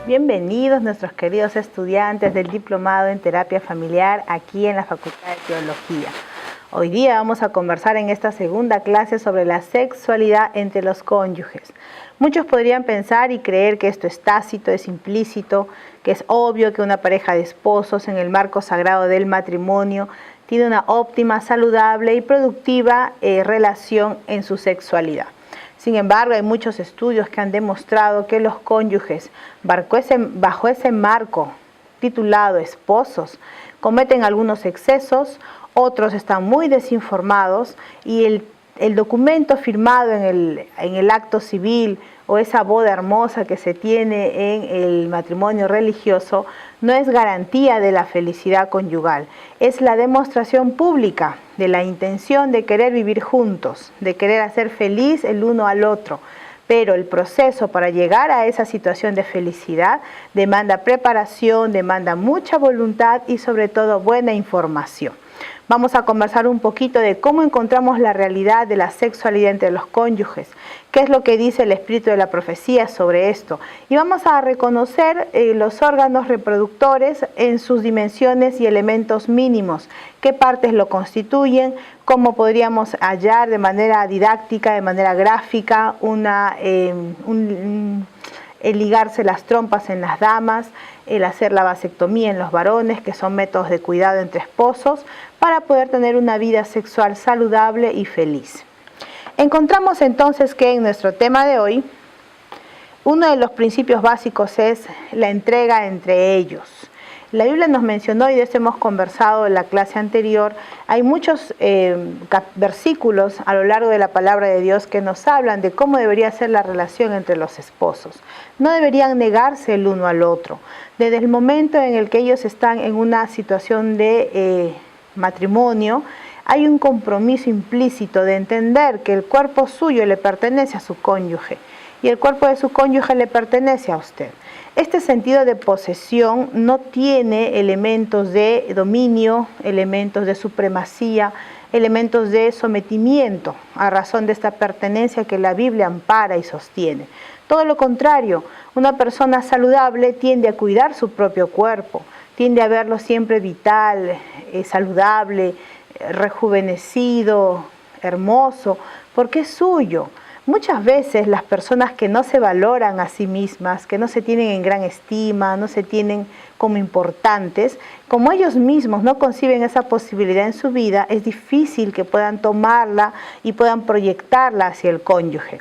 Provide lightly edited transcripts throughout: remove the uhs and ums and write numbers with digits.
Bienvenidos nuestros queridos estudiantes del Diplomado en Terapia Familiar aquí en la Facultad de Teología. Hoy día vamos a conversar en esta segunda clase sobre la sexualidad entre los cónyuges. Muchos podrían pensar y creer que esto es tácito, es implícito, que es obvio que una pareja de esposos en el marco sagrado del matrimonio tiene una óptima, saludable y productiva relación en su sexualidad. Sin embargo, hay muchos estudios que han demostrado que los cónyuges, bajo ese marco titulado esposos, cometen algunos excesos, otros están muy desinformados y el documento firmado en el acto civil o esa boda hermosa que se tiene en el matrimonio religioso no es garantía de la felicidad conyugal, es la demostración pública de la intención de querer vivir juntos, de querer hacer feliz el uno al otro. Pero el proceso para llegar a esa situación de felicidad demanda preparación, demanda mucha voluntad y sobre todo buena información. Vamos a conversar un poquito de cómo encontramos la realidad de la sexualidad entre los cónyuges, qué es lo que dice el espíritu de la profecía sobre esto. Y vamos a reconocer los órganos reproductores en sus dimensiones y elementos mínimos, qué partes lo constituyen, cómo podríamos hallar de manera didáctica, de manera gráfica, el ligarse las trompas en las damas, el hacer la vasectomía en los varones, que son métodos de cuidado entre esposos, para poder tener una vida sexual saludable y feliz. Encontramos entonces que en nuestro tema de hoy, uno de los principios básicos es la entrega entre ellos. La Biblia nos mencionó, y de esto hemos conversado en la clase anterior, hay muchos versículos a lo largo de la palabra de Dios que nos hablan de cómo debería ser la relación entre los esposos. No deberían negarse el uno al otro. Desde el momento en el que ellos están en una situación de matrimonio, hay un compromiso implícito de entender que el cuerpo suyo le pertenece a su cónyuge y el cuerpo de su cónyuge le pertenece a usted. Este sentido de posesión no tiene elementos de dominio, elementos de supremacía, elementos de sometimiento a razón de esta pertenencia que la Biblia ampara y sostiene. Todo lo contrario, una persona saludable tiende a cuidar su propio cuerpo, tiende a verlo siempre vital, saludable, rejuvenecido, hermoso, porque es suyo. Muchas veces las personas que no se valoran a sí mismas, que no se tienen en gran estima, no se tienen como importantes, como ellos mismos no conciben esa posibilidad en su vida, es difícil que puedan tomarla y puedan proyectarla hacia el cónyuge.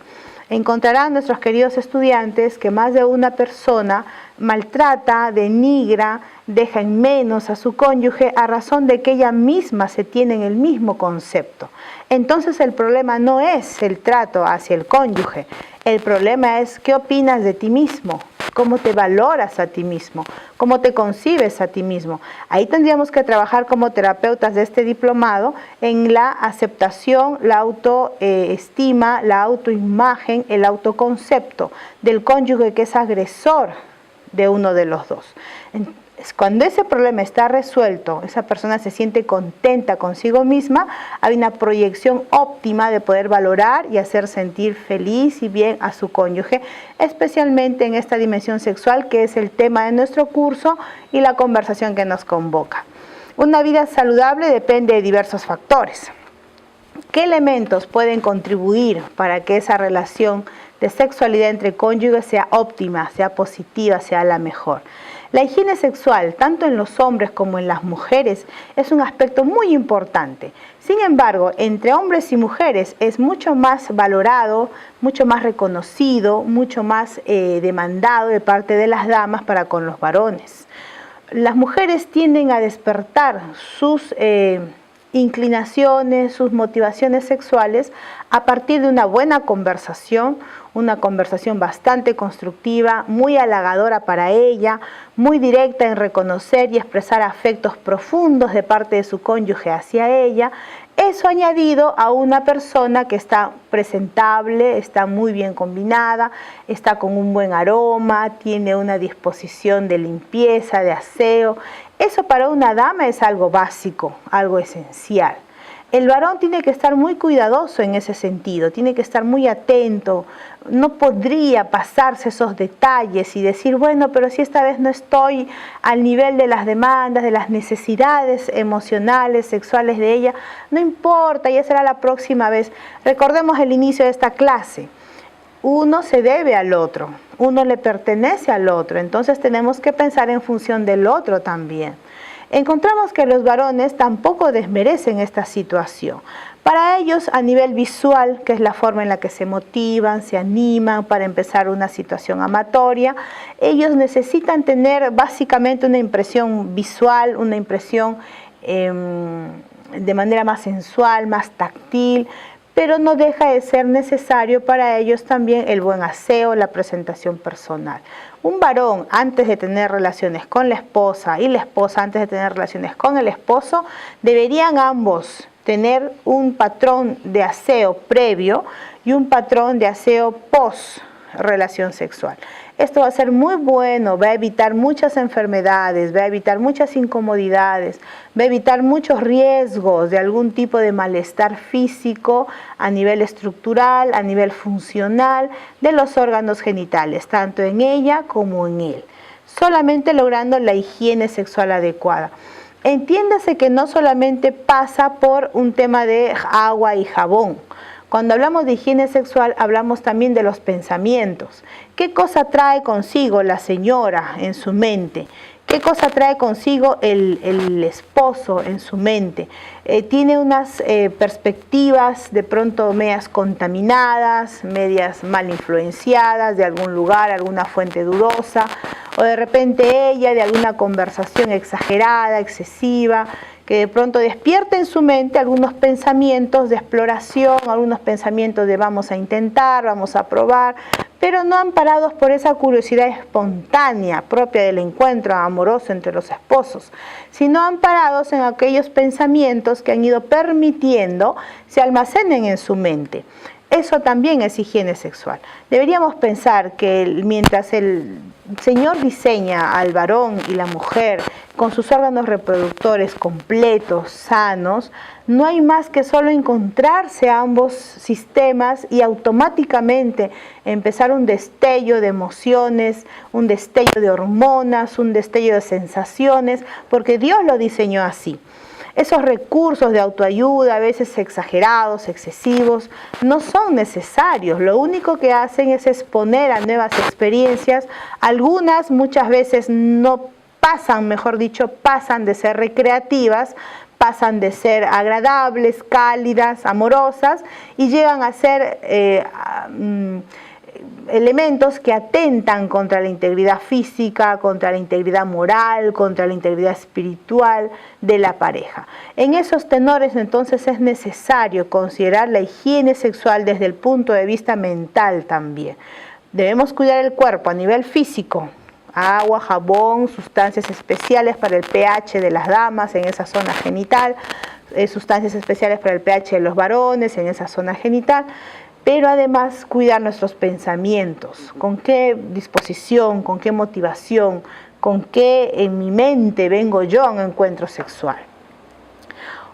Encontrarán nuestros queridos estudiantes que más de una persona maltrata, denigra, deja en menos a su cónyuge a razón de que ella misma se tiene en el mismo concepto. Entonces el problema no es el trato hacia el cónyuge, el problema es qué opinas de ti mismo, cómo te valoras a ti mismo, cómo te concibes a ti mismo. Ahí tendríamos que trabajar como terapeutas de este diplomado en la aceptación, la autoestima, la autoimagen, el autoconcepto del cónyuge que es agresor de uno de los dos. Cuando ese problema está resuelto, esa persona se siente contenta consigo misma, hay una proyección óptima de poder valorar y hacer sentir feliz y bien a su cónyuge, especialmente en esta dimensión sexual que es el tema de nuestro curso y la conversación que nos convoca. Una vida saludable depende de diversos factores. ¿Qué elementos pueden contribuir para que esa relación de sexualidad entre cónyuges sea óptima, sea positiva, sea la mejor? La higiene sexual, tanto en los hombres como en las mujeres, es un aspecto muy importante. Sin embargo, entre hombres y mujeres es mucho más valorado, mucho más reconocido, mucho más demandado de parte de las damas para con los varones. Las mujeres tienden a despertar sus inclinaciones, sus motivaciones sexuales a partir de una buena conversación bastante constructiva, muy halagadora para ella, muy directa en reconocer y expresar afectos profundos de parte de su cónyuge hacia ella. Eso añadido a una persona que está presentable, está muy bien combinada, está con un buen aroma, tiene una disposición de limpieza, de aseo. Eso para una dama es algo básico, algo esencial. El varón tiene que estar muy cuidadoso en ese sentido, tiene que estar muy atento, no podría pasarse esos detalles y decir, bueno, pero si esta vez no estoy al nivel de las demandas, de las necesidades emocionales, sexuales de ella, no importa, ya será la próxima vez. Recordemos el inicio de esta clase. Uno se debe al otro, uno le pertenece al otro, entonces tenemos que pensar en función del otro también. Encontramos que los varones tampoco desmerecen esta situación. Para ellos, a nivel visual, que es la forma en la que se motivan, se animan para empezar una situación amatoria, ellos necesitan tener básicamente una impresión visual, una impresión de manera más sensual, más táctil, pero no deja de ser necesario para ellos también el buen aseo, la presentación personal. Un varón antes de tener relaciones con la esposa y la esposa antes de tener relaciones con el esposo, deberían ambos tener un patrón de aseo previo y un patrón de aseo post relación sexual. Esto va a ser muy bueno, va a evitar muchas enfermedades, va a evitar muchas incomodidades, va a evitar muchos riesgos de algún tipo de malestar físico a nivel estructural, a nivel funcional de los órganos genitales, tanto en ella como en él, solamente logrando la higiene sexual adecuada. Entiéndase que no solamente pasa por un tema de agua y jabón. Cuando hablamos de higiene sexual, hablamos también de los pensamientos. ¿Qué cosa trae consigo la señora en su mente? ¿Qué cosa trae consigo el esposo en su mente? Tiene unas perspectivas de pronto medias contaminadas, medias mal influenciadas de algún lugar, alguna fuente dudosa, o de repente ella de alguna conversación exagerada, excesiva, que de pronto despierta en su mente algunos pensamientos de exploración, algunos pensamientos de vamos a intentar, vamos a probar, pero no amparados por esa curiosidad espontánea propia del encuentro amoroso entre los esposos, sino amparados en aquellos pensamientos que han ido permitiendo se almacenen en su mente. Eso también es higiene sexual. Deberíamos pensar que mientras el Señor diseña al varón y la mujer con sus órganos reproductores completos, sanos, no hay más que solo encontrarse ambos sistemas y automáticamente empezar un destello de emociones, un destello de hormonas, un destello de sensaciones, porque Dios lo diseñó así. Esos recursos de autoayuda, a veces exagerados, excesivos, no son necesarios. Lo único que hacen es exponer a nuevas experiencias. Algunas muchas veces no pasan, mejor dicho, pasan de ser recreativas, pasan de ser agradables, cálidas, amorosas y llegan a ser elementos que atentan contra la integridad física, contra la integridad moral, contra la integridad espiritual de la pareja. En esos tenores entonces es necesario considerar la higiene sexual desde el punto de vista mental también. Debemos cuidar el cuerpo a nivel físico, agua, jabón, sustancias especiales para el pH de las damas en esa zona genital, sustancias especiales para el pH de los varones en esa zona genital, pero además cuidar nuestros pensamientos, con qué disposición, con qué motivación, con qué en mi mente vengo yo a un encuentro sexual.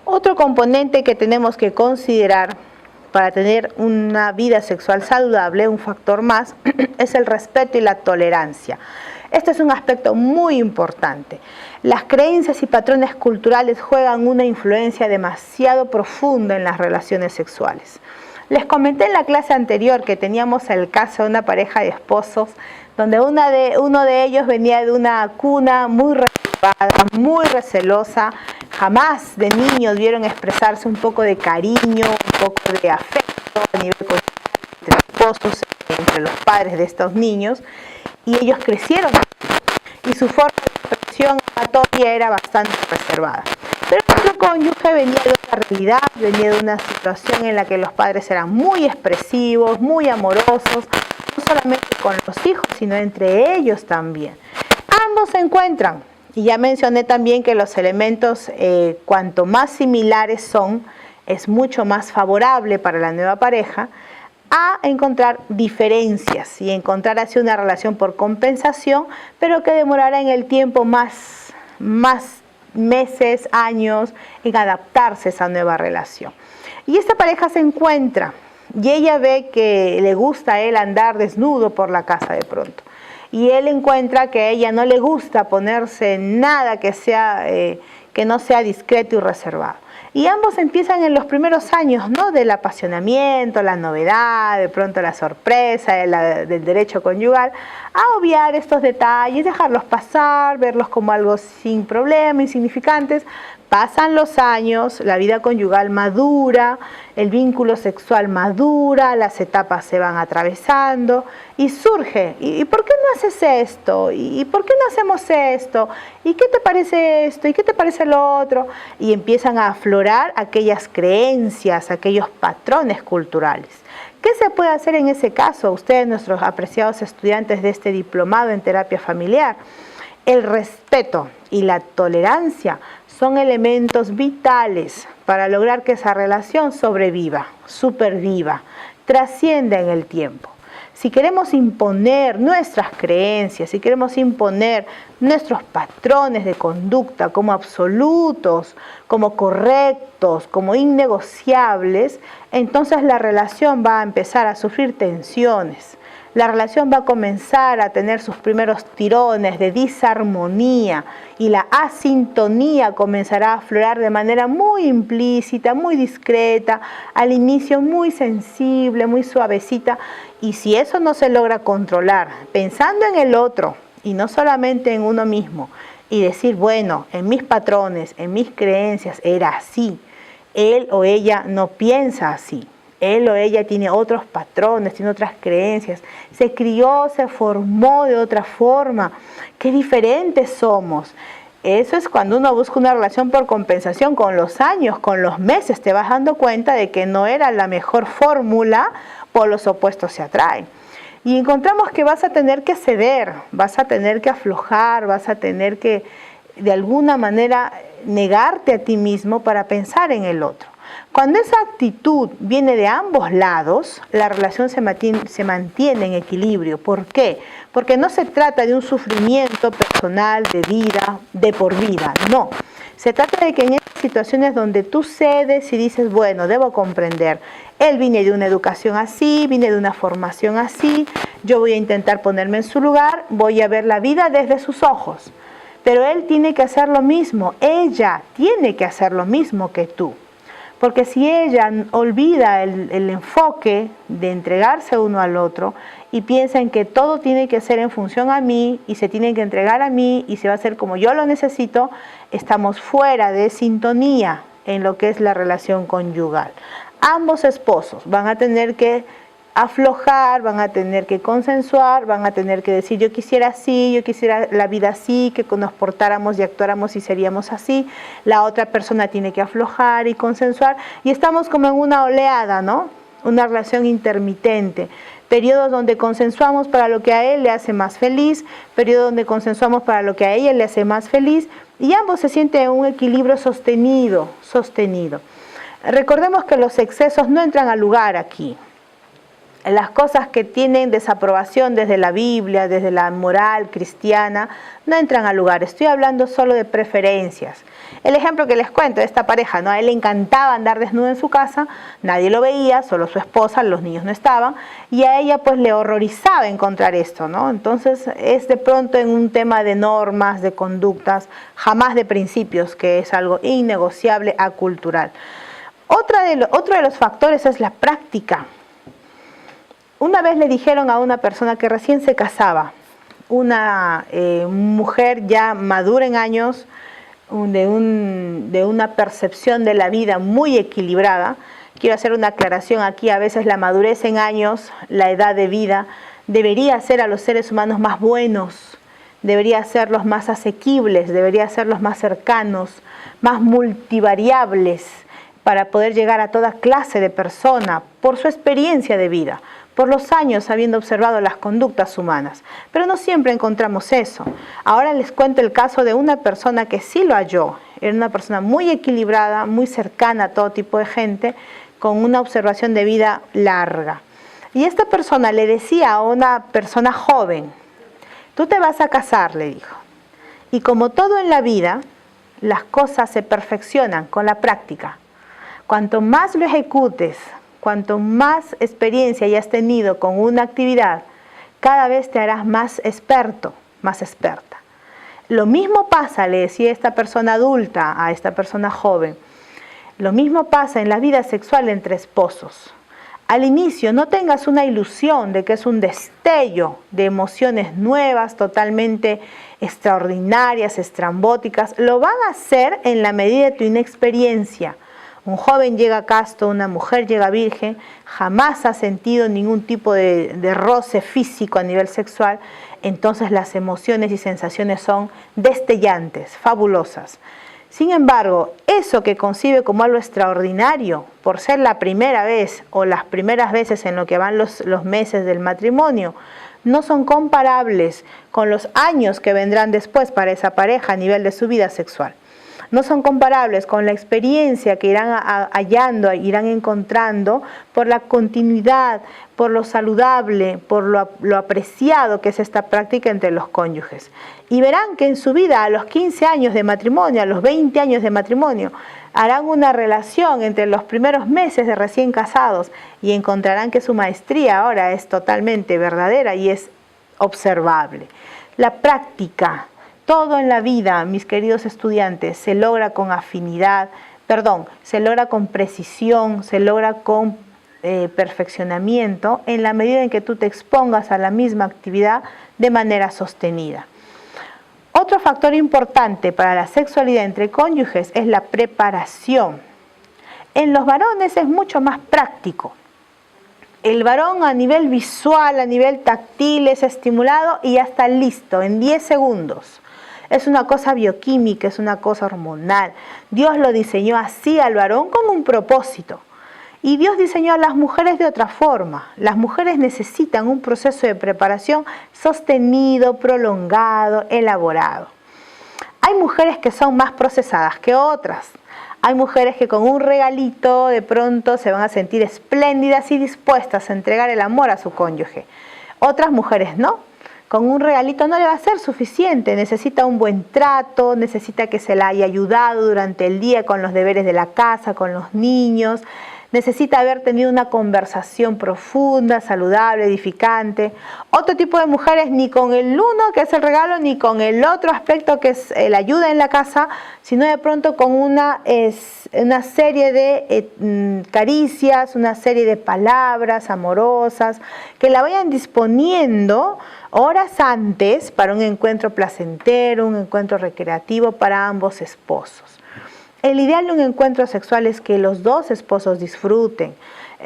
Otro componente que tenemos que considerar para tener una vida sexual saludable, un factor más, es el respeto y la tolerancia. Este es un aspecto muy importante. Las creencias y patrones culturales juegan una influencia demasiado profunda en las relaciones sexuales. Les comenté en la clase anterior que teníamos el caso de una pareja de esposos donde uno de ellos venía de una cuna muy reservada, muy recelosa. Jamás de niños vieron expresarse un poco de cariño, un poco de afecto a nivel entre esposos, entre los padres de estos niños, y ellos crecieron y su forma de expresión amatoria era bastante reservada. Pero nuestro cónyuge venía de una realidad, venía de una situación en la que los padres eran muy expresivos, muy amorosos, no solamente con los hijos, sino entre ellos también. Ambos se encuentran, y ya mencioné también que los elementos, cuanto más similares son, es mucho más favorable para la nueva pareja a encontrar diferencias y encontrar así una relación por compensación, pero que demorará en el tiempo más meses, años en adaptarse a esa nueva relación. Y esta pareja se encuentra y ella ve que le gusta a él andar desnudo por la casa de pronto. Y él encuentra que a ella no le gusta ponerse nada que no sea discreto y reservado. Y ambos empiezan en los primeros años, ¿no?, del apasionamiento, la novedad, de pronto la sorpresa del derecho conyugal, a obviar estos detalles, dejarlos pasar, verlos como algo sin problema, insignificantes. Pasan los años, la vida conyugal madura, el vínculo sexual madura, las etapas se van atravesando y surge, ¿y por qué no haces esto? ¿Y por qué no hacemos esto? ¿Y qué te parece esto? ¿Y qué te parece lo otro? Y empiezan a aflorar aquellas creencias, aquellos patrones culturales. ¿Qué se puede hacer en ese caso? Ustedes, nuestros apreciados estudiantes de este diplomado en terapia familiar, el respeto y la tolerancia son elementos vitales para lograr que esa relación sobreviva, superviva, trascienda en el tiempo. Si queremos imponer nuestras creencias, si queremos imponer nuestros patrones de conducta como absolutos, como correctos, como innegociables, entonces la relación va a empezar a sufrir tensiones. La relación va a comenzar a tener sus primeros tirones de disarmonía y la asintonía comenzará a aflorar de manera muy implícita, muy discreta, al inicio muy sensible, muy suavecita. Y si eso no se logra controlar, pensando en el otro y no solamente en uno mismo, y decir, bueno, en mis patrones, en mis creencias era así, él o ella no piensa así. Él o ella tiene otros patrones, tiene otras creencias, se crió, se formó de otra forma. Qué diferentes somos. Eso es cuando uno busca una relación por compensación. Con los años, con los meses, te vas dando cuenta de que no era la mejor fórmula, por los opuestos se atraen. Y encontramos que vas a tener que ceder, vas a tener que aflojar, vas a tener que, de alguna manera, negarte a ti mismo para pensar en el otro. Cuando esa actitud viene de ambos lados, la relación se mantiene en equilibrio. ¿Por qué? Porque no se trata de un sufrimiento personal, de vida, de por vida, no. Se trata de que en esas situaciones donde tú cedes y dices, bueno, debo comprender, él viene de una educación así, viene de una formación así, yo voy a intentar ponerme en su lugar, voy a ver la vida desde sus ojos. Pero él tiene que hacer lo mismo, ella tiene que hacer lo mismo que tú. Porque si ella olvida el enfoque de entregarse uno al otro y piensa en que todo tiene que ser en función a mí y se tiene que entregar a mí y se va a hacer como yo lo necesito, estamos fuera de sintonía en lo que es la relación conyugal. Ambos esposos van a tener que aflojar, van a tener que consensuar, van a tener que decir yo quisiera así, yo quisiera la vida así, que nos portáramos y actuáramos y seríamos así. La otra persona tiene que aflojar y consensuar y estamos como en una oleada, ¿no? Una relación intermitente. Periodos donde consensuamos para lo que a él le hace más feliz, periodos donde consensuamos para lo que a ella le hace más feliz y ambos se sienten en un equilibrio sostenido. Recordemos que los excesos no entran al lugar aquí. Las cosas que tienen desaprobación desde la Biblia, desde la moral cristiana, no entran al lugar. Estoy hablando solo de preferencias. El ejemplo que les cuento de esta pareja, ¿no? A él le encantaba andar desnudo en su casa, nadie lo veía, solo su esposa, los niños no estaban, y a ella pues le horrorizaba encontrar esto, ¿no? Entonces es de pronto en un tema de normas, de conductas, jamás de principios, que es algo innegociable, acultural. Otro de los factores es la práctica. Una vez le dijeron a una persona que recién se casaba, una mujer ya madura en años, de una percepción de la vida muy equilibrada. Quiero hacer una aclaración aquí, a veces la madurez en años, la edad de vida, debería hacer a los seres humanos más buenos, debería hacerlos más asequibles, debería hacerlos más cercanos, más multivariables, para poder llegar a toda clase de persona por su experiencia de vida, por los años habiendo observado las conductas humanas. Pero no siempre encontramos eso. Ahora les cuento el caso de una persona que sí lo halló. Era una persona muy equilibrada, muy cercana a todo tipo de gente, con una observación de vida larga. Y esta persona le decía a una persona joven, tú te vas a casar, le dijo. Y como todo en la vida, las cosas se perfeccionan con la práctica. Cuanto más lo ejecutes, cuanto más experiencia hayas tenido con una actividad, cada vez te harás más experto, más experta. Lo mismo pasa, le decía esta persona adulta a esta persona joven, lo mismo pasa en la vida sexual entre esposos. Al inicio no tengas una ilusión de que es un destello de emociones nuevas, totalmente extraordinarias, estrambóticas. Lo van a hacer en la medida de tu inexperiencia. Un joven llega casto, una mujer llega virgen, jamás ha sentido ningún tipo de roce físico a nivel sexual, entonces las emociones y sensaciones son destellantes, fabulosas. Sin embargo, eso que concibe como algo extraordinario, por ser la primera vez o las primeras veces en lo que van los meses del matrimonio, no son comparables con los años que vendrán después para esa pareja a nivel de su vida sexual. No son comparables con la experiencia que irán hallando, irán encontrando por la continuidad, por lo saludable, por lo apreciado que es esta práctica entre los cónyuges. Y verán que en su vida, a los 15 años de matrimonio, a los 20 años de matrimonio, harán una relación entre los primeros meses de recién casados y encontrarán que su maestría ahora es totalmente verdadera y es observable. La práctica. Todo en la vida, mis queridos estudiantes, se logra con se logra con precisión, se logra con perfeccionamiento en la medida en que tú te expongas a la misma actividad de manera sostenida. Otro factor importante para la sexualidad entre cónyuges es la preparación. En los varones es mucho más práctico. El varón a nivel visual, a nivel táctil es estimulado y ya está listo en 10 segundos. Es una cosa bioquímica, es una cosa hormonal. Dios lo diseñó así al varón con un propósito. Y Dios diseñó a las mujeres de otra forma. Las mujeres necesitan un proceso de preparación sostenido, prolongado, elaborado. Hay mujeres que son más procesadas que otras. Hay mujeres que con un regalito de pronto se van a sentir espléndidas y dispuestas a entregar el amor a su cónyuge. Otras mujeres no. Con un regalito no le va a ser suficiente, necesita un buen trato, necesita que se la haya ayudado durante el día con los deberes de la casa, con los niños, necesita haber tenido una conversación profunda, saludable, edificante. Otro tipo de mujeres ni con el uno, que es el regalo, ni con el otro aspecto, que es la ayuda en la casa, sino de pronto con una serie de caricias, una serie de palabras amorosas, que la vayan disponiendo horas antes para un encuentro placentero, un encuentro recreativo para ambos esposos. El ideal de un encuentro sexual es que los dos esposos disfruten.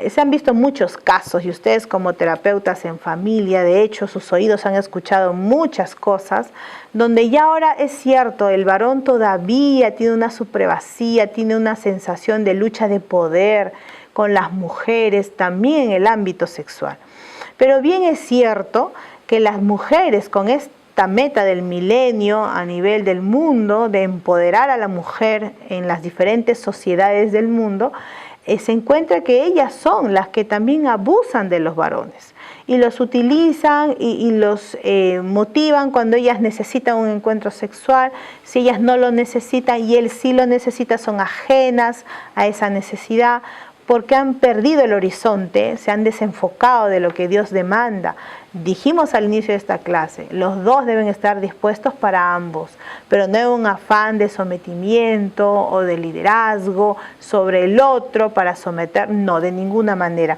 Se han visto muchos casos y ustedes como terapeutas en familia, de hecho sus oídos han escuchado muchas cosas, donde ya ahora es cierto, el varón todavía tiene una supremacía, tiene una sensación de lucha de poder con las mujeres, también en el ámbito sexual. Pero bien es cierto que las mujeres con esta meta del milenio a nivel del mundo, de empoderar a la mujer en las diferentes sociedades del mundo, se encuentra que ellas son las que también abusan de los varones y los utilizan y los motivan cuando ellas necesitan un encuentro sexual. Si ellas no lo necesitan y él sí lo necesita, son ajenas a esa necesidad porque han perdido el horizonte, se han desenfocado de lo que Dios demanda. Dijimos al inicio de esta clase, los dos deben estar dispuestos para ambos, pero no en un afán de sometimiento o de liderazgo sobre el otro para someter, no, de ninguna manera.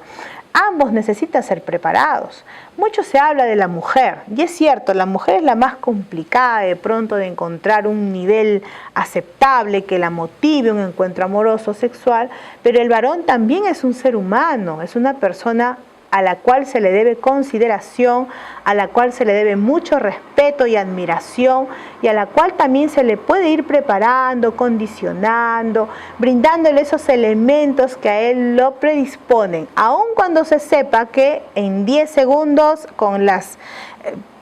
Ambos necesitan ser preparados. Mucho se habla de la mujer, y es cierto, la mujer es la más complicada de pronto de encontrar un nivel aceptable que la motive un encuentro amoroso sexual, pero el varón también es un ser humano, es una persona a la cual se le debe consideración, a la cual se le debe mucho respeto y admiración, y a la cual también se le puede ir preparando, condicionando, brindándole esos elementos que a él lo predisponen, aun cuando se sepa que en 10 segundos, con las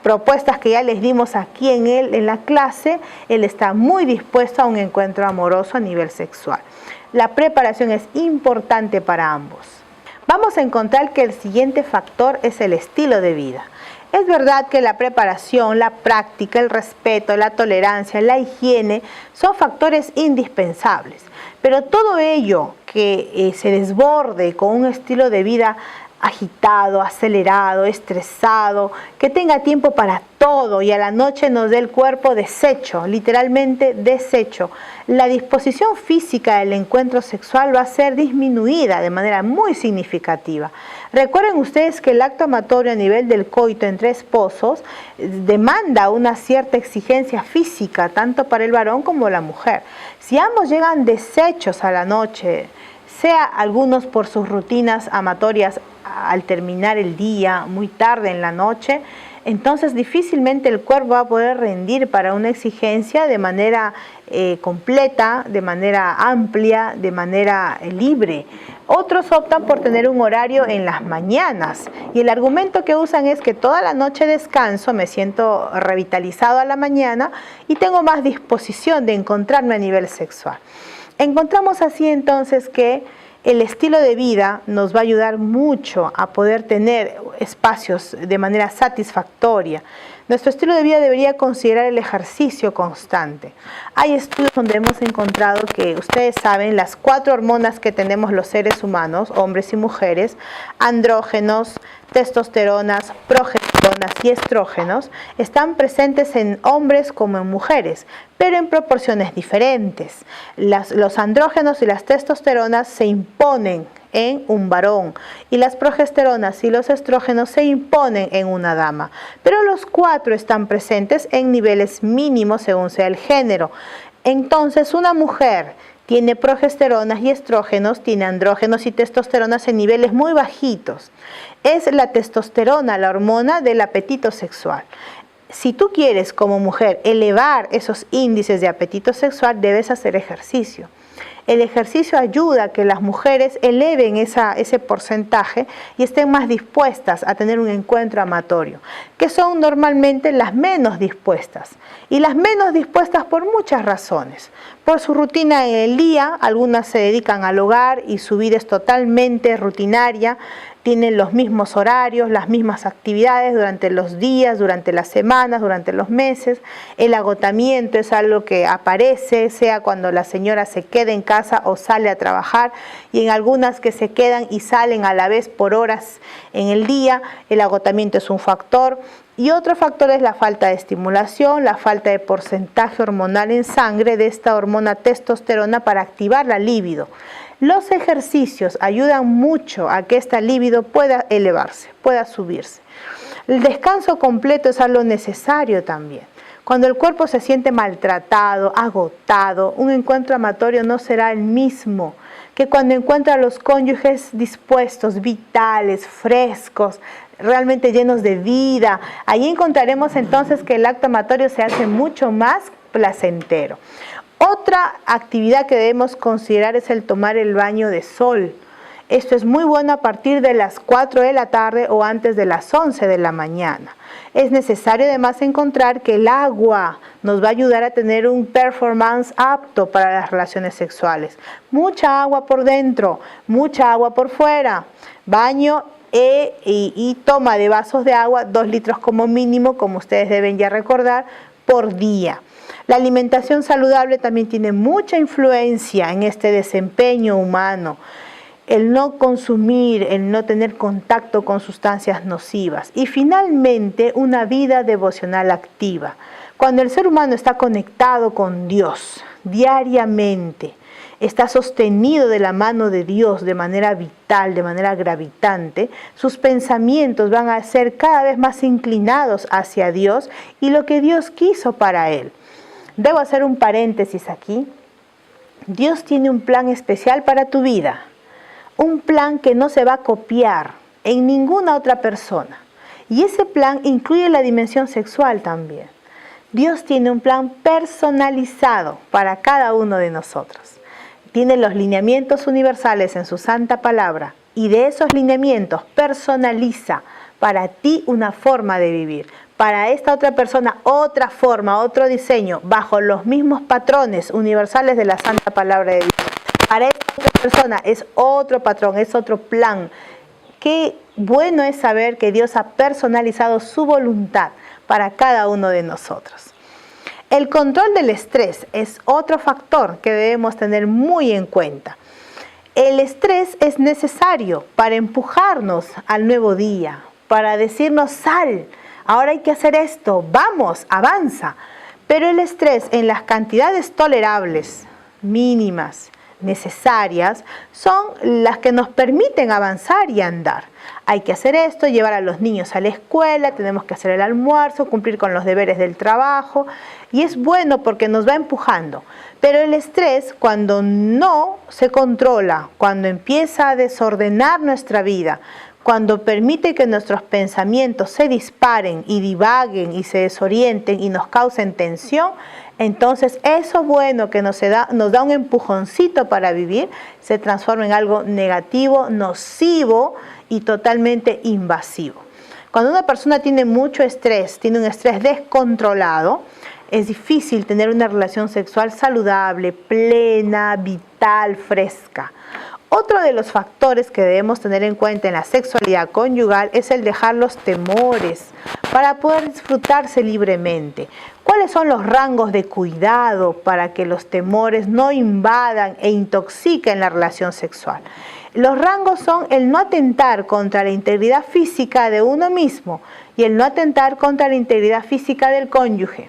propuestas que ya les dimos aquí en la clase, él está muy dispuesto a un encuentro amoroso a nivel sexual. La preparación es importante para ambos. Vamos a encontrar que el siguiente factor es el estilo de vida. Es verdad que la preparación, la práctica, el respeto, la tolerancia, la higiene son factores indispensables, pero todo ello que se desborde con un estilo de vida agitado, acelerado, estresado, que tenga tiempo para todo y a la noche nos dé el cuerpo deshecho, literalmente deshecho. La disposición física del encuentro sexual va a ser disminuida de manera muy significativa. Recuerden ustedes que el acto amatorio a nivel del coito entre esposos demanda una cierta exigencia física, tanto para el varón como la mujer. Si ambos llegan deshechos a la noche, sea algunos por sus rutinas amatorias al terminar el día, muy tarde en la noche, entonces difícilmente el cuerpo va a poder rendir para una exigencia de manera completa, de manera amplia, de manera libre. Otros optan por tener un horario en las mañanas y el argumento que usan es que toda la noche descanso, me siento revitalizado a la mañana y tengo más disposición de encontrarme a nivel sexual. Encontramos así entonces que el estilo de vida nos va a ayudar mucho a poder tener espacios de manera satisfactoria. Nuestro estilo de vida debería considerar el ejercicio constante. Hay estudios donde hemos encontrado que, ustedes saben, las 4 hormonas que tenemos los seres humanos, hombres y mujeres, andrógenos, testosteronas, progesteronas y estrógenos, están presentes en hombres como en mujeres, pero en proporciones diferentes. Los andrógenos y las testosteronas se imponen en un varón y las progesteronas y los estrógenos se imponen en una dama, pero los 4 están presentes en niveles mínimos según sea el género. Entonces una mujer tiene progesteronas y estrógenos, tiene andrógenos y testosteronas en niveles muy bajitos. Es la testosterona, la hormona del apetito sexual. Si tú quieres como mujer elevar esos índices de apetito sexual, debes hacer ejercicio. El ejercicio ayuda a que las mujeres eleven ese porcentaje y estén más dispuestas a tener un encuentro amatorio, que son normalmente las menos dispuestas. Y las menos dispuestas por muchas razones. Por su rutina en el día, algunas se dedican al hogar y su vida es totalmente rutinaria, tienen los mismos horarios, las mismas actividades durante los días, durante las semanas, durante los meses. El agotamiento es algo que aparece, sea cuando la señora se queda en casa o sale a trabajar, y en algunas que se quedan y salen a la vez por horas en el día, el agotamiento es un factor. Y otro factor es la falta de estimulación, la falta de porcentaje hormonal en sangre de esta hormona testosterona para activar la libido. Los ejercicios ayudan mucho a que esta libido pueda elevarse, pueda subirse. El descanso completo es algo necesario también. Cuando el cuerpo se siente maltratado, agotado, un encuentro amatorio no será el mismo que cuando encuentra a los cónyuges dispuestos, vitales, frescos, realmente llenos de vida. Ahí encontraremos entonces que el acto amatorio se hace mucho más placentero. Otra actividad que debemos considerar es el tomar el baño de sol. Esto es muy bueno a partir de las 4 de la tarde o antes de las 11 de la mañana. Es necesario además encontrar que el agua nos va a ayudar a tener un performance apto para las relaciones sexuales. Mucha agua por dentro, mucha agua por fuera. Baño y toma de vasos de agua, 2 litros como mínimo, como ustedes deben ya recordar, por día. La alimentación saludable también tiene mucha influencia en este desempeño humano. El no consumir, el no tener contacto con sustancias nocivas. Y finalmente, una vida devocional activa. Cuando el ser humano está conectado con Dios diariamente, está sostenido de la mano de Dios de manera vital, de manera gravitante, sus pensamientos van a ser cada vez más inclinados hacia Dios y lo que Dios quiso para él. Debo hacer un paréntesis aquí. Dios tiene un plan especial para tu vida. Un plan que no se va a copiar en ninguna otra persona. Y ese plan incluye la dimensión sexual también. Dios tiene un plan personalizado para cada uno de nosotros. Tiene los lineamientos universales en su santa palabra y de esos lineamientos personaliza para ti una forma de vivir. Para esta otra persona otra forma, otro diseño, bajo los mismos patrones universales de la santa palabra de Dios. Para esta otra persona es otro patrón, es otro plan. ¿Qué bueno es saber que Dios ha personalizado su voluntad para cada uno de nosotros. El control del estrés es otro factor que debemos tener muy en cuenta. El estrés es necesario para empujarnos al nuevo día, para decirnos sal, ahora hay que hacer esto, vamos, avanza. Pero el estrés en las cantidades tolerables, mínimas, necesarias, son las que nos permiten avanzar y andar. Hay que hacer esto, llevar a los niños a la escuela, tenemos que hacer el almuerzo, cumplir con los deberes del trabajo, y es bueno porque nos va empujando. Pero el estrés, cuando no se controla, cuando empieza a desordenar nuestra vida, cuando permite que nuestros pensamientos se disparen y divaguen y se desorienten y nos causen tensión, entonces eso bueno que nos da un empujoncito para vivir, se transforma en algo negativo, nocivo y totalmente invasivo. Cuando una persona tiene mucho estrés, tiene un estrés descontrolado, es difícil tener una relación sexual saludable, plena, vital, fresca. Otro de los factores que debemos tener en cuenta en la sexualidad conyugal es el dejar los temores para poder disfrutarse libremente. ¿Cuáles son los rangos de cuidado para que los temores no invadan e intoxiquen la relación sexual? Los rangos son el no atentar contra la integridad física de uno mismo y el no atentar contra la integridad física del cónyuge.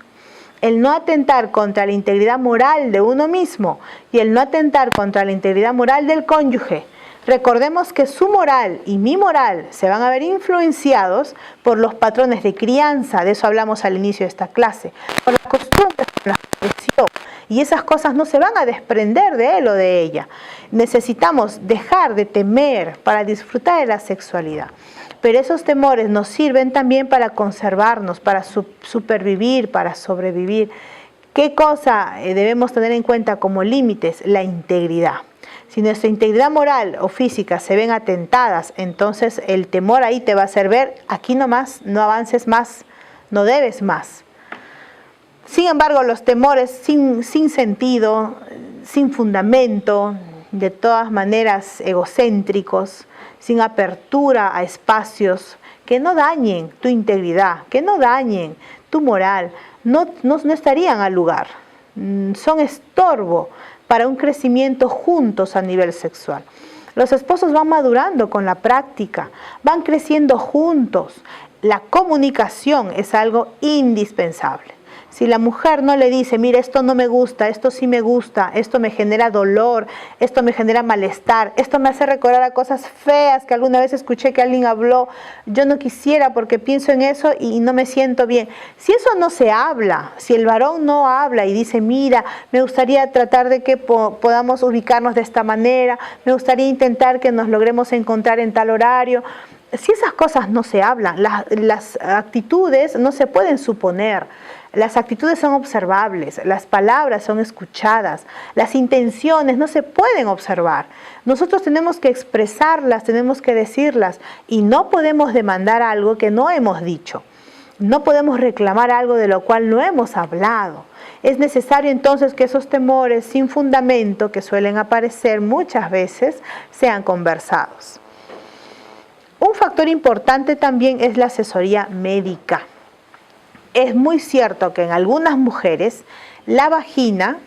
El no atentar contra la integridad moral de uno mismo y el no atentar contra la integridad moral del cónyuge. Recordemos que su moral y mi moral se van a ver influenciados por los patrones de crianza, de eso hablamos al inicio de esta clase, por las costumbres con las que creció, y esas cosas no se van a desprender de él o de ella. Necesitamos dejar de temer para disfrutar de la sexualidad. Pero esos temores nos sirven también para conservarnos, para supervivir, para sobrevivir. ¿Qué cosa debemos tener en cuenta como límites? La integridad. Si nuestra integridad moral o física se ven atentadas, entonces el temor ahí te va a hacer ver, aquí nomás, no avances más, no debes más. Sin embargo, los temores sin sentido, sin fundamento, de todas maneras egocéntricos, sin apertura a espacios que no dañen tu integridad, que no dañen tu moral, no estarían al lugar. Son estorbo para un crecimiento juntos a nivel sexual. Los esposos van madurando con la práctica, van creciendo juntos. La comunicación es algo indispensable. Si la mujer no le dice, mira, esto no me gusta, esto sí me gusta, esto me genera dolor, esto me genera malestar, esto me hace recordar a cosas feas que alguna vez escuché que alguien habló, yo no quisiera porque pienso en eso y no me siento bien. Si eso no se habla, si el varón no habla y dice, mira, me gustaría tratar de que podamos ubicarnos de esta manera, me gustaría intentar que nos logremos encontrar en tal horario. Si esas cosas no se hablan, las actitudes no se pueden suponer. Las actitudes son observables, las palabras son escuchadas, las intenciones no se pueden observar. Nosotros tenemos que expresarlas, tenemos que decirlas y no podemos demandar algo que no hemos dicho. No podemos reclamar algo de lo cual no hemos hablado. Es necesario entonces que esos temores sin fundamento que suelen aparecer muchas veces sean conversados. Un factor importante también es la asesoría médica. Es muy cierto que en algunas mujeres la vagina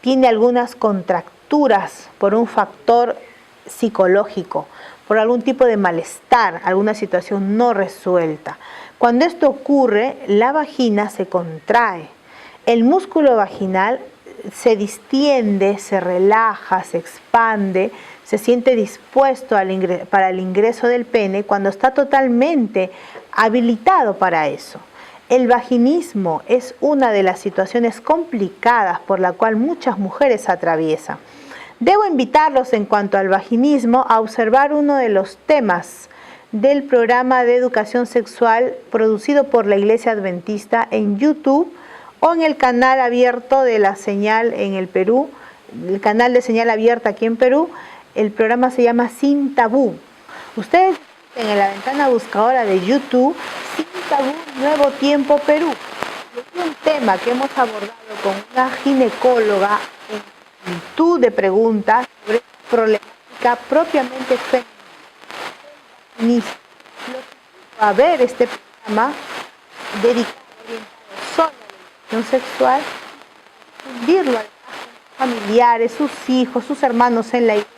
tiene algunas contracturas por un factor psicológico, por algún tipo de malestar, alguna situación no resuelta. Cuando esto ocurre, la vagina se contrae. El músculo vaginal se distiende, se relaja, se expande, se siente dispuesto para el ingreso del pene cuando está totalmente habilitado para eso. El vaginismo es una de las situaciones complicadas por la cual muchas mujeres atraviesan. Debo invitarlos en cuanto al vaginismo a observar uno de los temas del programa de educación sexual producido por la Iglesia Adventista en YouTube o en el canal abierto de la señal en el Perú, el canal de señal abierta aquí en Perú. El programa se llama Sin Tabú. Ustedes en la ventana buscadora de YouTube, Sin Tabú, Nuevo Tiempo Perú. Es un tema que hemos abordado con una ginecóloga en multitud de preguntas sobre problemática propiamente femenina. a ver este programa dedicado, orientado solo a la educación sexual, difundirlo a los familiares, sus hijos, sus hermanos en la iglesia,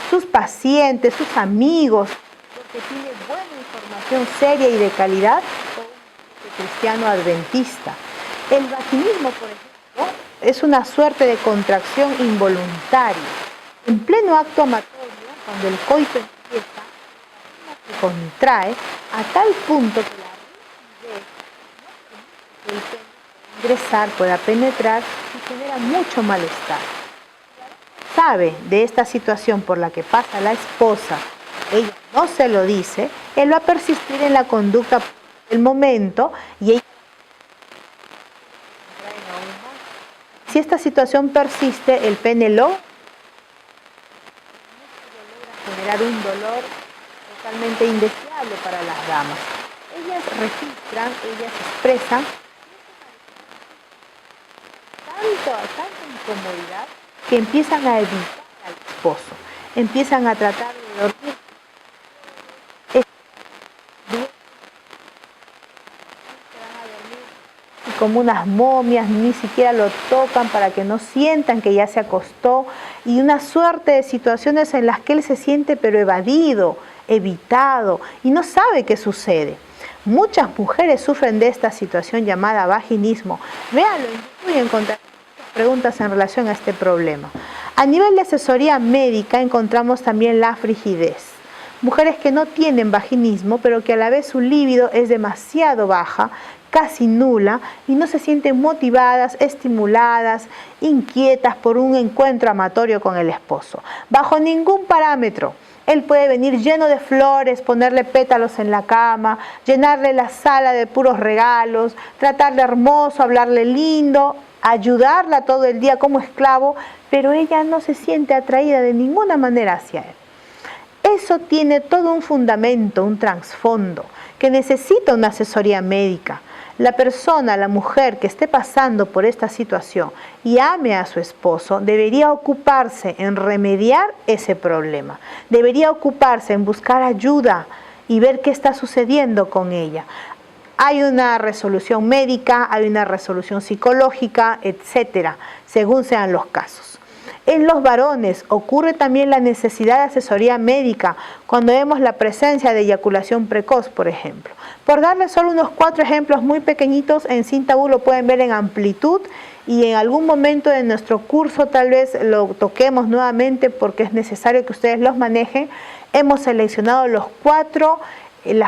sus pacientes, sus amigos, porque tiene buena información seria y de calidad con un cristiano adventista. El vaginismo, por ejemplo, es una suerte de contracción involuntaria. En pleno acto amatorio, cuando el coito empieza, se contrae a tal punto que la rigidez no permite que el pene pueda ingresar, pueda penetrar y genera mucho malestar. Sabe de esta situación por la que pasa la esposa, ella no se lo dice, él va a persistir en la conducta del momento y ella si esta situación persiste, el pene logra generar un dolor totalmente indeseable para las damas. Ellas registran, ellas expresan tanta incomodidad que empiezan a evitar al esposo, empiezan a tratar de dormir como unas momias, ni siquiera lo tocan para que no sientan que ya se acostó, y una suerte de situaciones en las que él se siente pero evadido, evitado y no sabe qué sucede. Muchas mujeres sufren de esta situación llamada vaginismo. Véanlo en YouTube y encontrarán preguntas en relación a este problema. A nivel de asesoría médica encontramos también la frigidez. Mujeres que no tienen vaginismo, pero que a la vez su libido es demasiado baja, casi nula, y no se sienten motivadas, estimuladas, inquietas por un encuentro amatorio con el esposo. Bajo ningún parámetro. Él puede venir lleno de flores, ponerle pétalos en la cama, llenarle la sala de puros regalos, tratarle hermoso, hablarle lindo, ayudarla todo el día como esclavo, pero ella no se siente atraída de ninguna manera hacia él. Eso tiene todo un fundamento, un trasfondo, que necesita una asesoría médica. La persona, la mujer que esté pasando por esta situación y ame a su esposo, debería ocuparse en remediar ese problema. Debería ocuparse en buscar ayuda y ver qué está sucediendo con ella. Hay una resolución médica, hay una resolución psicológica, etcétera, según sean los casos. En los varones ocurre también la necesidad de asesoría médica cuando vemos la presencia de eyaculación precoz, por ejemplo. Por darles solo unos 4 ejemplos muy pequeñitos, en Sin Tabú lo pueden ver en amplitud y en algún momento de nuestro curso tal vez lo toquemos nuevamente porque es necesario que ustedes los manejen. Hemos seleccionado las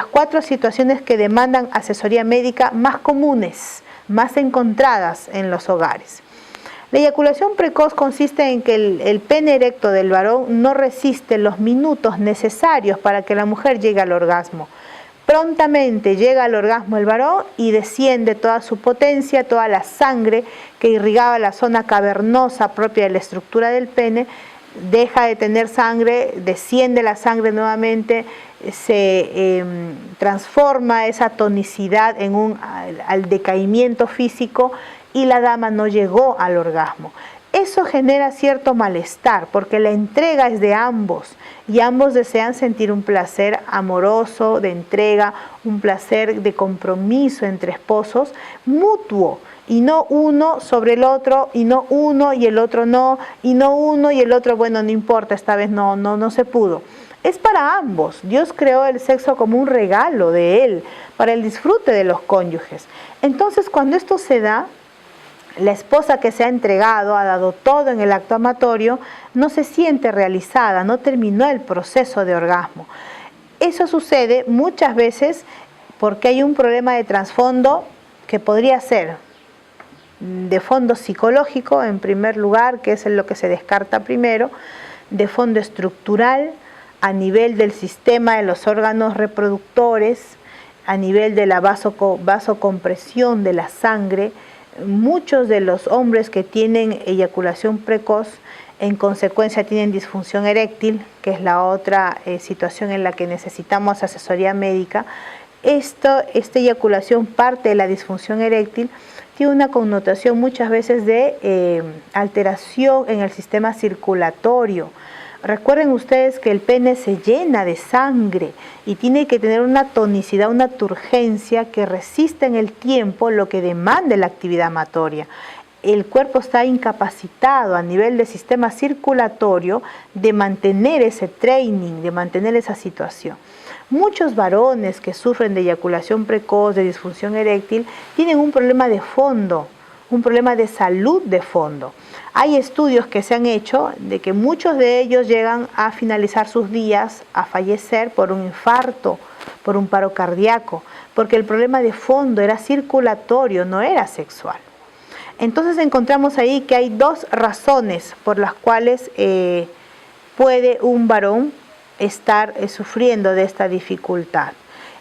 4 situaciones que demandan asesoría médica más comunes, más encontradas en los hogares. La eyaculación precoz consiste en que el pene erecto del varón no resiste los minutos necesarios para que la mujer llegue al orgasmo. Prontamente llega al orgasmo el varón y desciende toda su potencia, toda la sangre que irrigaba la zona cavernosa propia de la estructura del pene, deja de tener sangre, desciende la sangre nuevamente, se transforma esa tonicidad al decaimiento físico y la dama no llegó al orgasmo. Eso genera cierto malestar porque la entrega es de ambos y ambos desean sentir un placer amoroso, de entrega, un placer de compromiso entre esposos mutuo y no uno sobre el otro y no uno y el otro no y no uno y el otro bueno no importa, esta vez no se pudo. Es para ambos. Dios creó el sexo como un regalo de Él para el disfrute de los cónyuges. Entonces cuando esto se da, la esposa que se ha entregado, ha dado todo en el acto amatorio, no se siente realizada, no terminó el proceso de orgasmo. Eso sucede muchas veces porque hay un problema de trasfondo que podría ser de fondo psicológico, en primer lugar, que es lo que se descarta primero, de fondo estructural, a nivel del sistema de los órganos reproductores, a nivel de la vasocompresión de la sangre. Muchos de los hombres que tienen eyaculación precoz, en consecuencia tienen disfunción eréctil, que es la otra situación en la que necesitamos asesoría médica. Esta eyaculación parte de la disfunción eréctil, tiene una connotación muchas veces de alteración en el sistema circulatorio. Recuerden ustedes que el pene se llena de sangre y tiene que tener una tonicidad, una turgencia que resista en el tiempo lo que demande la actividad amatoria. El cuerpo está incapacitado a nivel del sistema circulatorio de mantener ese training, de mantener esa situación. Muchos varones que sufren de eyaculación precoz, de disfunción eréctil, tienen un problema de fondo, un problema de salud de fondo. Hay estudios que se han hecho de que muchos de ellos llegan a finalizar sus días, a fallecer por un infarto, por un paro cardíaco, porque el problema de fondo era circulatorio, no era sexual. Entonces encontramos ahí que hay dos razones por las cuales puede un varón estar sufriendo de esta dificultad.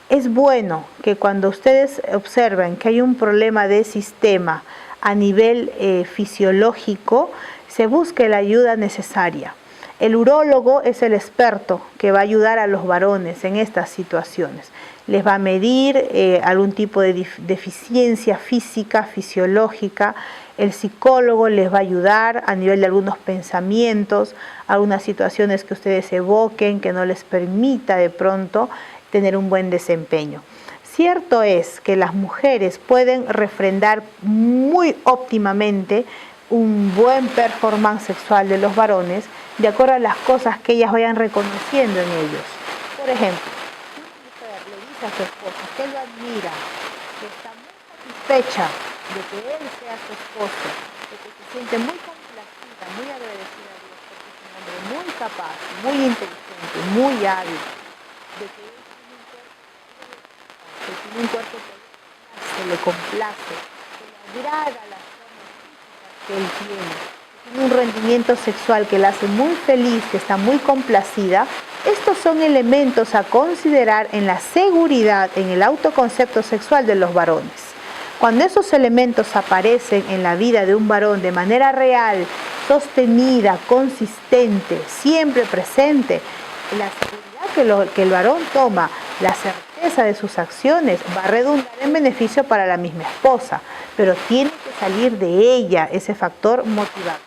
Es bueno que cuando ustedes observen que hay un problema de sistema a nivel fisiológico, se busque la ayuda necesaria. El urólogo es el experto que va a ayudar a los varones en estas situaciones. Les va a medir algún tipo de deficiencia física, fisiológica. El psicólogo les va a ayudar a nivel de algunos pensamientos, algunas situaciones que ustedes evoquen que no les permita de pronto tener un buen desempeño. Cierto es que las mujeres pueden refrendar muy óptimamente un buen performance sexual de los varones de acuerdo a las cosas que ellas vayan reconociendo en ellos. Por ejemplo, una mujer le dice a su esposo que lo admira, que está muy satisfecha de que él sea su esposo, de que se siente muy complacida, muy agradecida a Dios porque es un hombre muy capaz, muy inteligente, muy hábil, de que él tiene un cuerpo que le complace, que le agrada las formas físicas que él tiene un rendimiento sexual que la hace muy feliz, que está muy complacida. Estos son elementos a considerar en la seguridad, en el autoconcepto sexual de los varones. Cuando esos elementos aparecen en la vida de un varón de manera real, sostenida, consistente, siempre presente, la seguridad que el varón toma, la certeza de sus acciones, va a redundar en beneficio para la misma esposa, pero tiene que salir de ella ese factor motivador.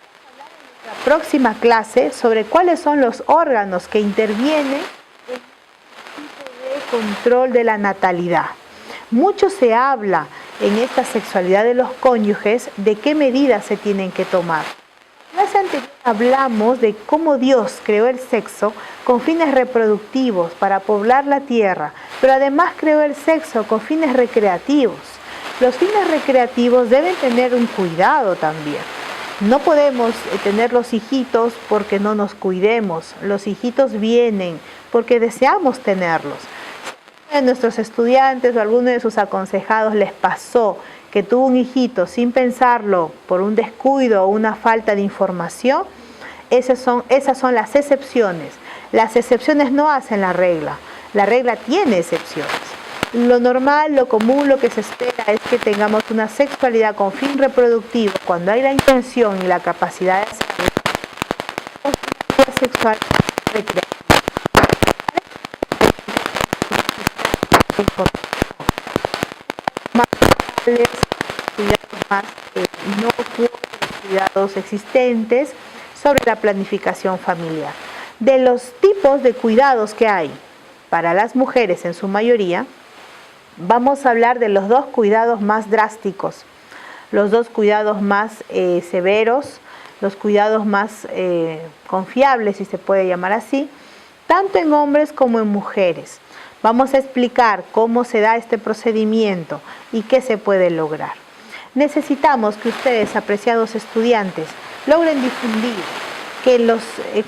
Vamos a hablar en nuestra próxima clase sobre cuáles son los órganos que intervienen en el tipo de control de la natalidad. Mucho se habla en esta sexualidad de los cónyuges de qué medidas se tienen que tomar. En la clase anterior hablamos de cómo Dios creó el sexo con fines reproductivos para poblar la tierra, pero además creó el sexo con fines recreativos. Los fines recreativos deben tener un cuidado también. No podemos tener los hijitos porque no nos cuidemos. Los hijitos vienen porque deseamos tenerlos. Si a nuestros estudiantes o a alguno de sus aconsejados les pasó que tuvo un hijito sin pensarlo por un descuido o una falta de información, esas son las excepciones. Las excepciones no hacen la regla tiene excepciones. Lo normal, lo común, lo que se espera es que tengamos una sexualidad con fin reproductivo cuando hay la intención y la capacidad de hacerlo, una vida sexual recreativa. Más inocuos, cuidados existentes sobre la planificación familiar. De los tipos de cuidados que hay para las mujeres en su mayoría, vamos a hablar de los dos cuidados más drásticos, los dos cuidados más severos, los cuidados más confiables, si se puede llamar así, tanto en hombres como en mujeres. Vamos a explicar cómo se da este procedimiento y qué se puede lograr. Necesitamos que ustedes, apreciados estudiantes, logren difundir que los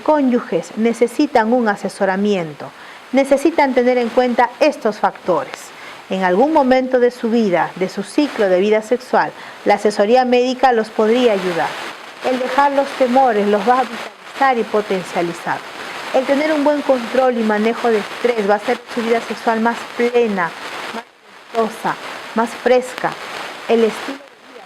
cónyuges necesitan un asesoramiento, necesitan tener en cuenta estos factores. En algún momento de su vida, de su ciclo de vida sexual, la asesoría médica los podría ayudar. El dejar los temores los va a vitalizar y potencializar. El tener un buen control y manejo de estrés va a hacer su vida sexual más plena, más exitosa, más fresca. El estilo de vida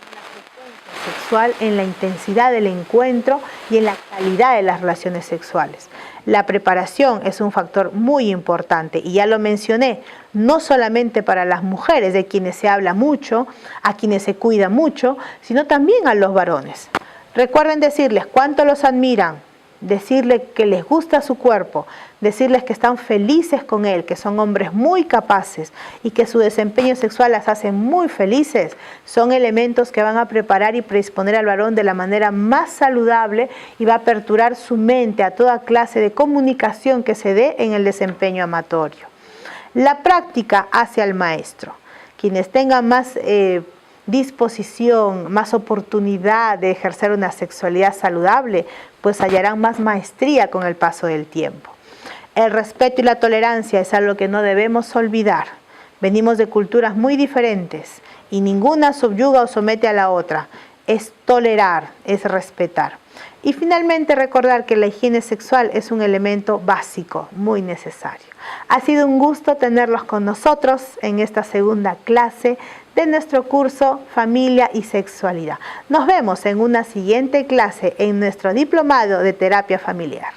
en la frecuencia sexual, en la intensidad del encuentro y en la calidad de las relaciones sexuales. La preparación es un factor muy importante y ya lo mencioné, no solamente para las mujeres, de quienes se habla mucho, a quienes se cuida mucho, sino también a los varones. Recuerden decirles cuánto los admiran, decirles que les gusta su cuerpo, decirles que están felices con él, que son hombres muy capaces y que su desempeño sexual las hace muy felices, son elementos que van a preparar y predisponer al varón de la manera más saludable y va a aperturar su mente a toda clase de comunicación que se dé en el desempeño amatorio. La práctica hace al maestro. Quienes tengan más disposición, más oportunidad de ejercer una sexualidad saludable, pues hallarán más maestría con el paso del tiempo. El respeto y la tolerancia es algo que no debemos olvidar. Venimos de culturas muy diferentes y ninguna subyuga o somete a la otra. Es tolerar, es respetar. Y finalmente recordar que la higiene sexual es un elemento básico, muy necesario. Ha sido un gusto tenerlos con nosotros en esta segunda clase de nuestro curso Familia y Sexualidad. Nos vemos en una siguiente clase en nuestro diplomado de terapia familiar.